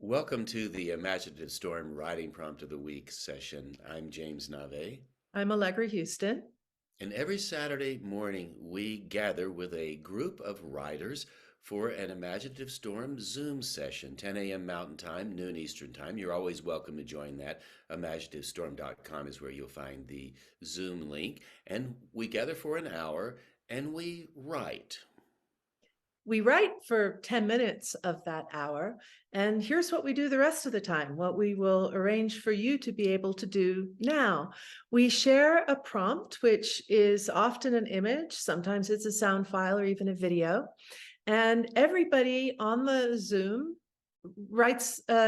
Welcome to the Imaginative Storm Writing Prompt of the Week session. I'm James Nave, I'm Allegra Houston. and every Saturday morning we gather with a group of writers for an Imaginative Storm Zoom session, 10 a.m. Mountain Time, noon Eastern Time. You're always welcome to join that. Imaginativestorm.com is where you'll find the Zoom link. And we gather for an hour and we write. We write for 10 minutes of that hour, and here's what we do the rest of the time, what we will arrange for you to be able to do now. We share a prompt, which is often an image, sometimes it's a sound file or even a video, and everybody on the Zoom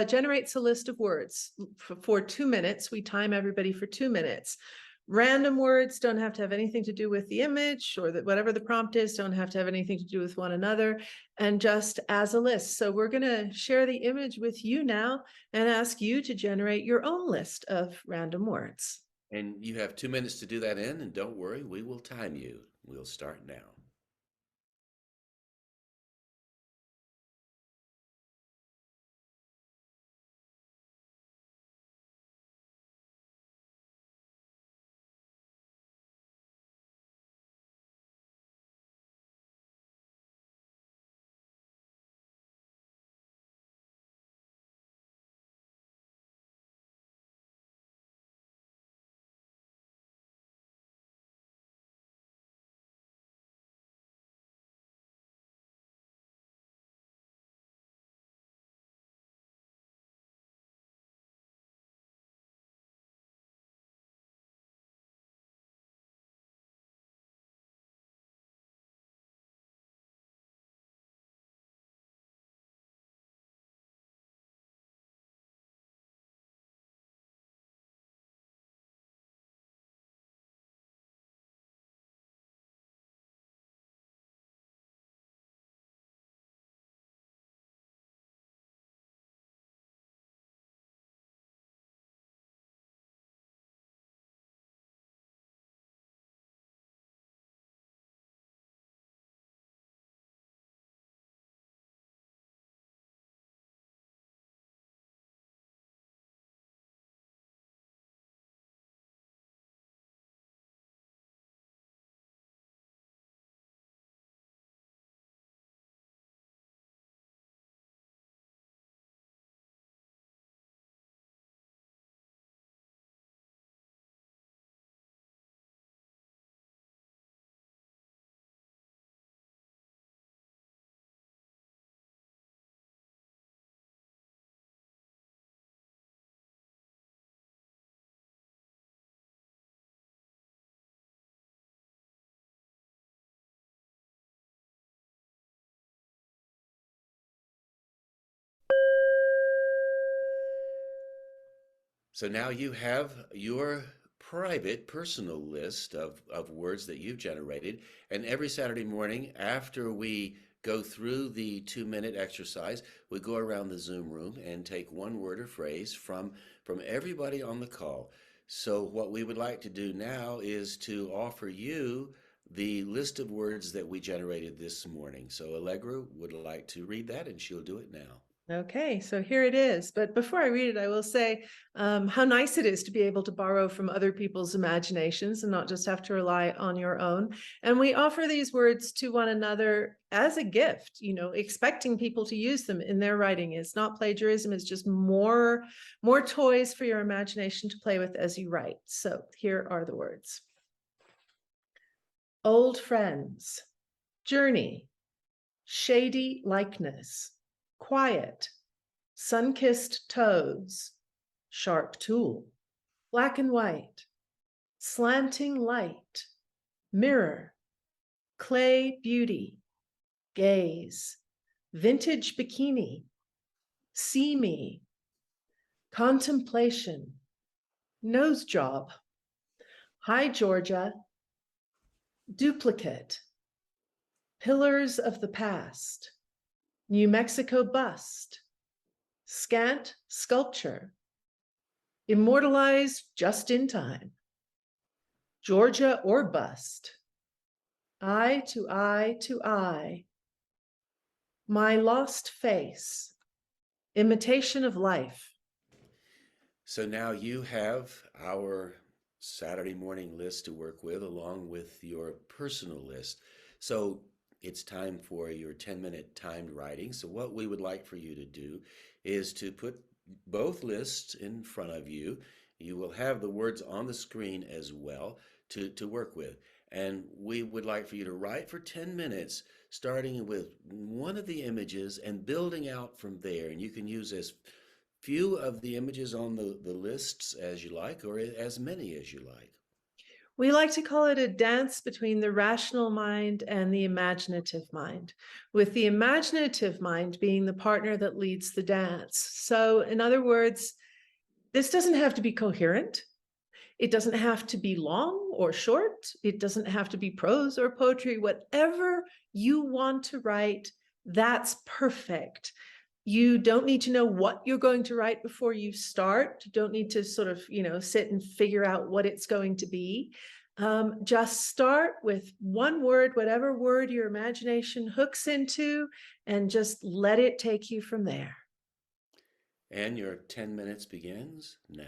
generates a list of words for 2 minutes. We time everybody for 2 minutes. Random words don't have to have anything to do with the image, or that whatever the prompt is don't have to have anything to do with one another, and just as a list. So we're going to share the image with you now and ask you to generate your own list of random words. And you have 2 minutes to do that in, and don't worry, we will time you. We'll start now. So now you have your private, personal list of words that you've generated. And every Saturday morning, after we go through the 2 minute exercise, we go around the Zoom room and take one word or phrase from everybody on the call. So what we would like to do now is to offer you the list of words that we generated this morning. So Allegra would like to read that, and she'll do it now. Okay, so here it is. But before I read it, I will say how nice it is to be able to borrow from other people's imaginations and not just have to rely on your own. And we offer these words to one another as a gift, expecting people to use them in their writing. It's not plagiarism, it's just more toys for your imagination to play with as you write. So here are the words. Old friends, journey, shady likeness, quiet, sun-kissed toes, sharp tool, black and white, slanting light, mirror, clay beauty, gaze, vintage bikini, see me, contemplation, nose job, hi Georgia, duplicate, pillars of the past, New Mexico bust, scant sculpture, immortalized just in time, Georgia or bust, eye to eye to eye, my lost face, Imitation of life. So now you have our Saturday morning list to work with, along with your personal list. So it's time for your 10-minute timed writing. So, what we would like for you to do is to put both lists in front of you. You will have the words on the screen as well to work with. And we would like for you to write for 10 minutes, starting with one of the images and building out from there. And you can use as few of the images on the lists as you like, or as many as you like. We like to call it a dance between the rational mind and the imaginative mind, with the imaginative mind being the partner that leads the dance. So, in other words, this doesn't have to be coherent. It doesn't have to be long or short. It doesn't have to be prose or poetry. Whatever you want to write, that's perfect. You don't need to know what you're going to write before you start. You don't need to sort of, sit and figure out what it's going to be. Just start with one word, whatever word your imagination hooks into, and just let it take you from there. And your 10 minutes begins now.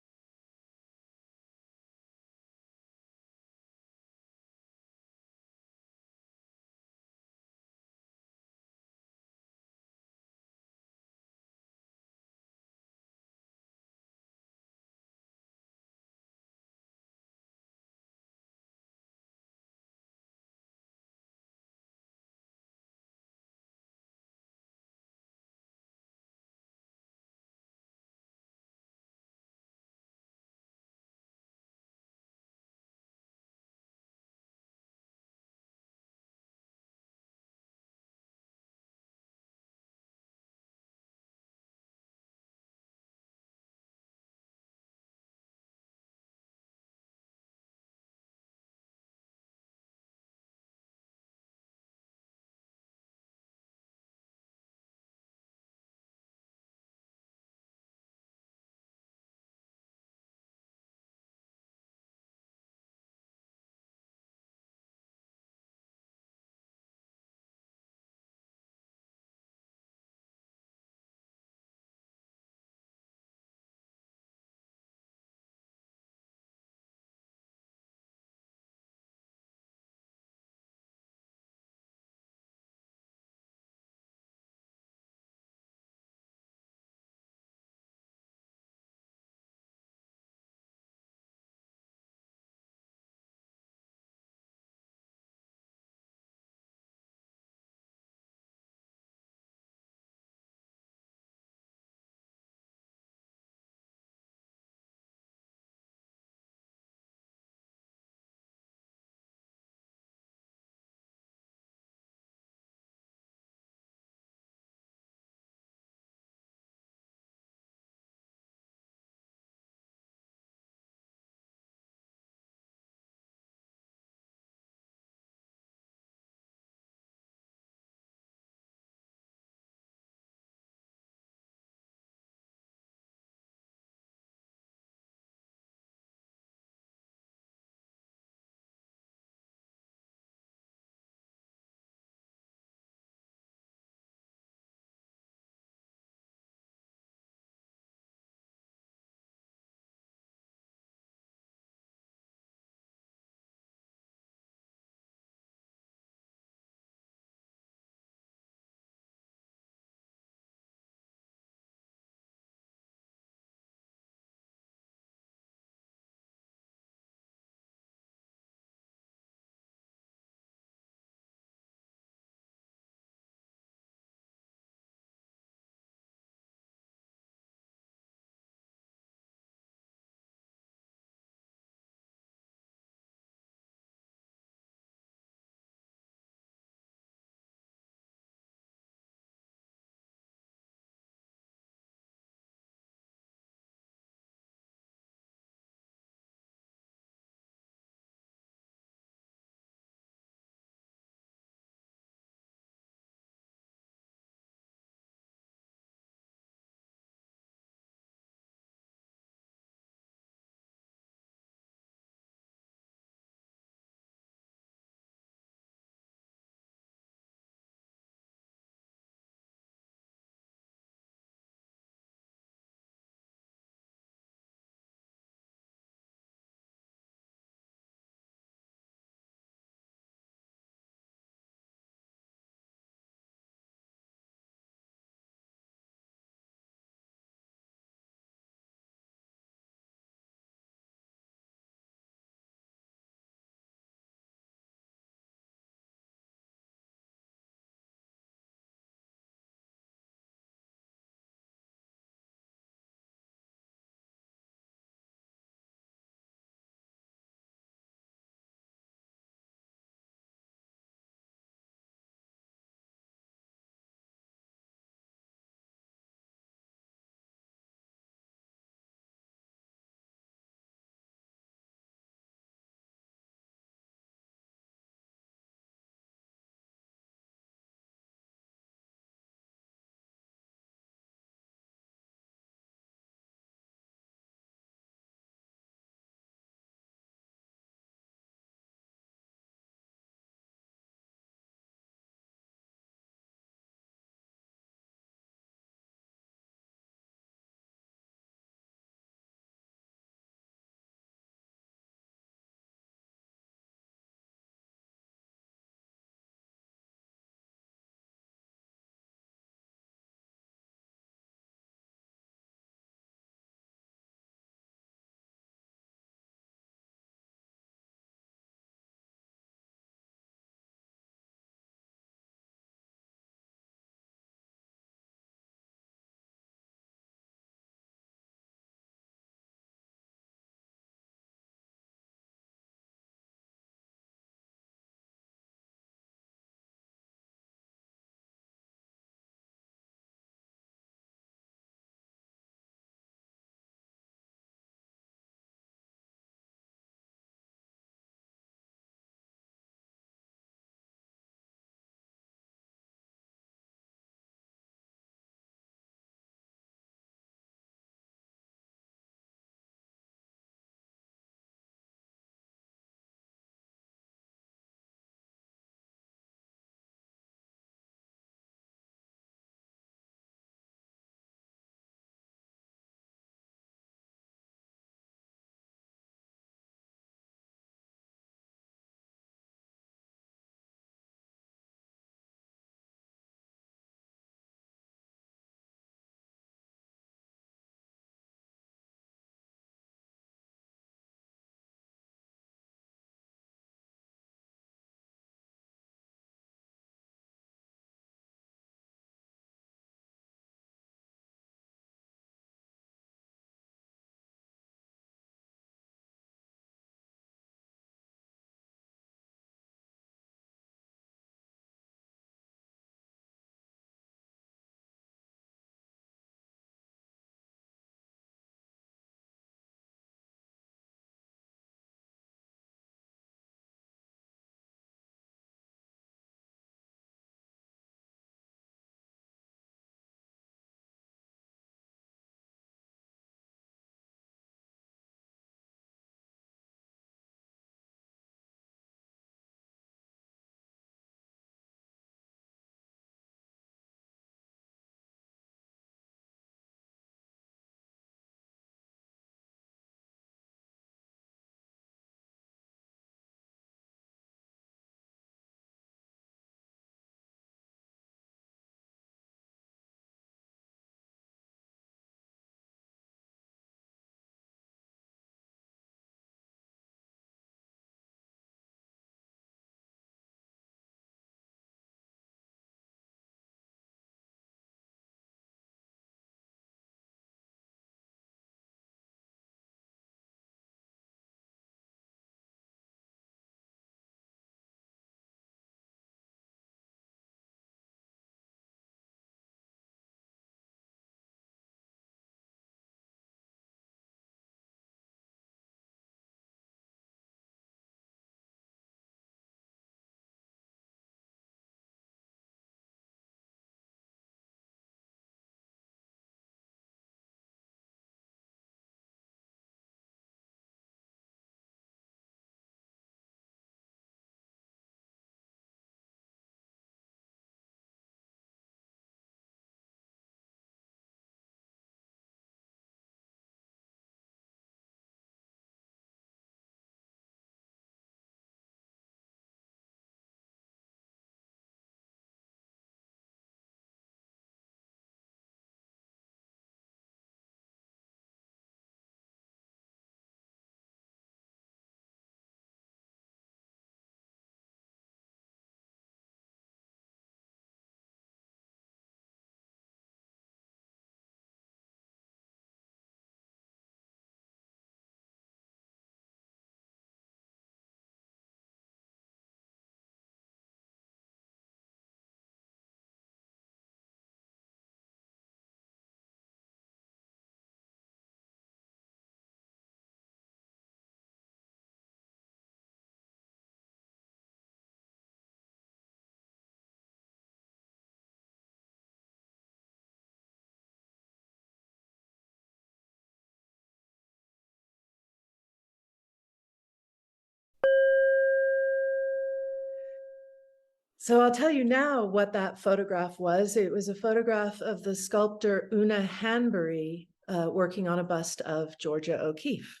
So I'll tell you now what that photograph was. It was a photograph of the sculptor Una Hanbury working on a bust of Georgia O'Keeffe.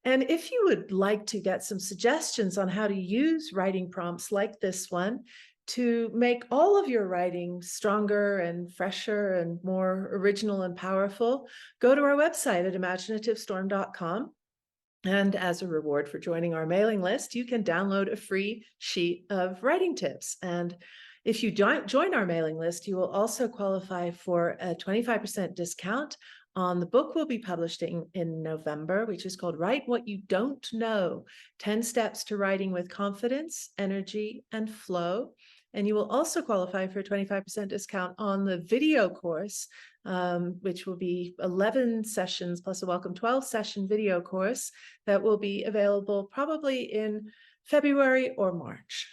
And if you would like to get some suggestions on how to use writing prompts like this one to make all of your writing stronger and fresher and more original and powerful, go to our website at imaginativestorm.com. And as a reward for joining our mailing list, you can download a free sheet of writing tips. And if you join our mailing list, you will also qualify for a 25% discount on the book we'll be publishing in November, which is called Write What You Don't Know, 10 Steps to Writing with Confidence, Energy, and Flow. And you will also qualify for a 25% discount on the video course, which will be 11 sessions plus a welcome 12-session video course that will be available probably in February or March.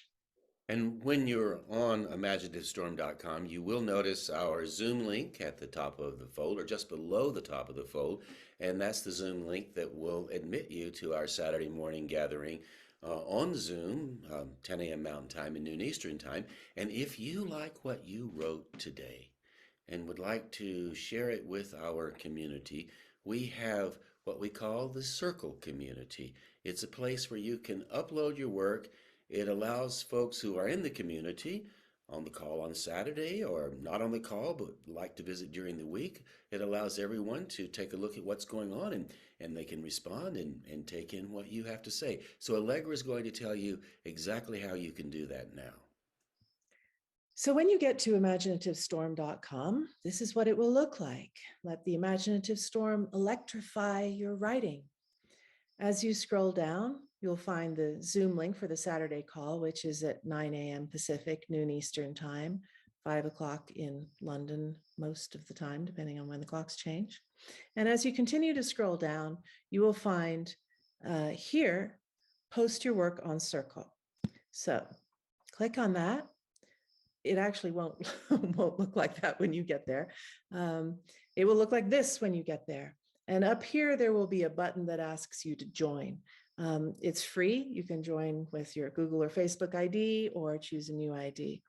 And when you're on imaginativestorm.com, you will notice our Zoom link at the top of the fold, or just below the top of the fold. And that's the Zoom link that will admit you to our Saturday morning gathering on Zoom, 10 a.m. Mountain Time and noon Eastern Time. And if you like what you wrote today and would like to share it with our community, we have what we call the Circle community. It's a place where you can upload your work. It allows folks who are in the community on the call on Saturday, or not on the call but like to visit during the week. It allows everyone to take a look at what's going on, and they can respond and take in what you have to say. So Allegra is going to tell you exactly how you can do that now. So when you get to imaginativestorm.com, this is what it will look like. Let the imaginative storm electrify your writing. As you scroll down, you'll find the Zoom link for the Saturday call, which is at 9 a.m. Pacific, noon Eastern Time, 5 o'clock in London most of the time, depending on when the clocks change. And as you continue to scroll down, you will find here, post your work on Circle. So click on that. It actually won't look like that when you get there. It will look like this when you get there. And up here, there will be a button that asks you to join. It's free. You can join with your Google or Facebook ID or choose a new ID.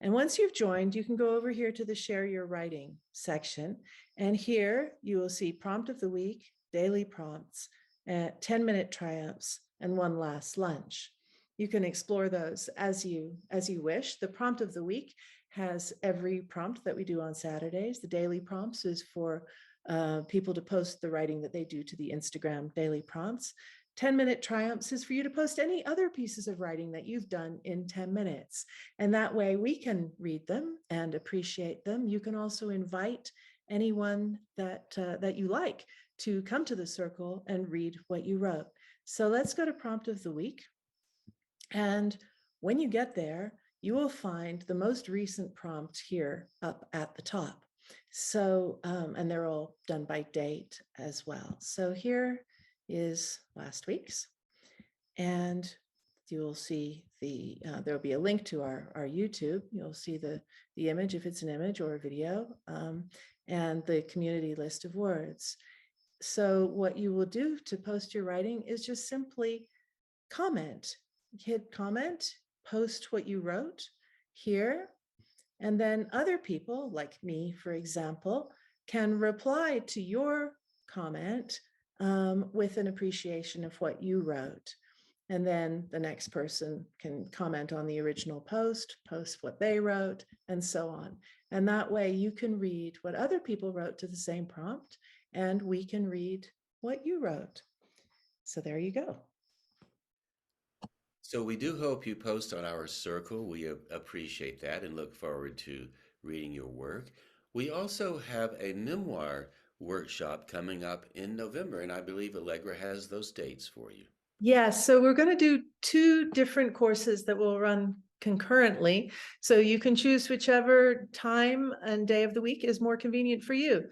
And once you've joined, you can go over here to the Share Your Writing section. And here you will see Prompt of the Week, Daily Prompts, 10-minute triumphs, and One Last Lunch. You can explore those as you wish. The Prompt of the Week has every prompt that we do on Saturdays. The Daily Prompts is for people to post the writing that they do to the Instagram Daily Prompts. 10-minute triumphs is for you to post any other pieces of writing that you've done in 10 minutes. And that way we can read them and appreciate them. You can also invite anyone that you like to come to the circle and read what you wrote. So let's go to Prompt of the Week. And when you get there, you will find the most recent prompt here up at the top. So, and they're all done by date as well. So here is last week's, and you'll see there'll be a link to our YouTube. You'll see the image if it's an image or a video, and the community list of words. So what you will do to post your writing is just simply comment. Hit comment, post what you wrote here, and then other people like me, for example, can reply to your comment with an appreciation of what you wrote. And then the next person can comment on the original post what they wrote, and so on. And that way you can read what other people wrote to the same prompt, and we can read what you wrote. So there you go. So we do hope you post on our circle. We appreciate that and look forward to reading your work. We also have a memoir workshop coming up in November, and I believe Allegra has those dates for you. Yes, so we're going to do 2 different courses that will run concurrently. So you can choose whichever time and day of the week is more convenient for you.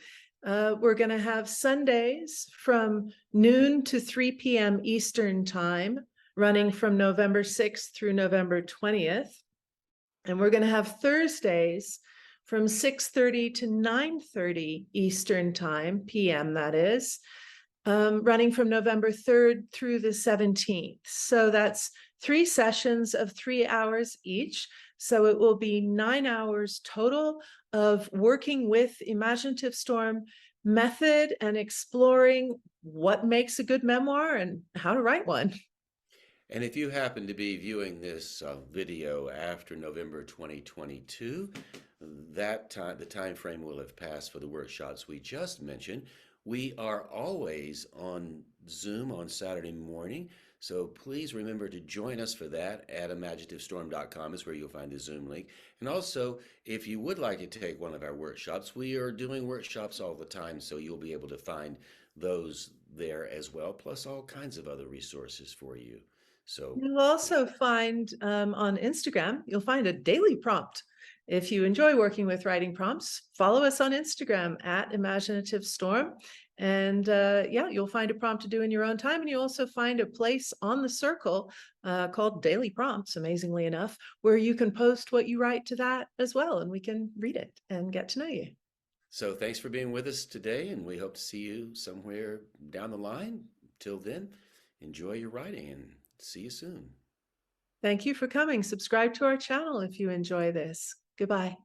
We're going to have Sundays from noon to 3 p.m. Eastern Time, running from November 6th through November 20th. And we're going to have Thursdays from 6:30 to 9:30 Eastern Time, PM that is, running from November 3rd through the 17th. So that's 3 sessions of 3 hours each. So it will be 9 hours total of working with Imaginative Storm method and exploring what makes a good memoir and how to write one. And if you happen to be viewing this video after November 2022, the time frame will have passed for the workshops we just mentioned. We are always on Zoom on Saturday morning, so please remember to join us for that at imaginativestorm.com is where you'll find the Zoom link. And also, if you would like to take one of our workshops, we are doing workshops all the time, so you'll be able to find those there as well, plus all kinds of other resources for you. So You'll also find on Instagram, you'll find a daily prompt. If you enjoy working with writing prompts, follow us on Instagram at Imaginative Storm. And yeah, you'll find a prompt to do in your own time. And you also find a place on the circle called Daily Prompts, amazingly enough, where you can post what you write to that as well. And we can read it and get to know you. So thanks for being with us today, and we hope to see you somewhere down the line. Till then, enjoy your writing and see you soon. Thank you for coming. Subscribe to our channel if you enjoy this. Goodbye.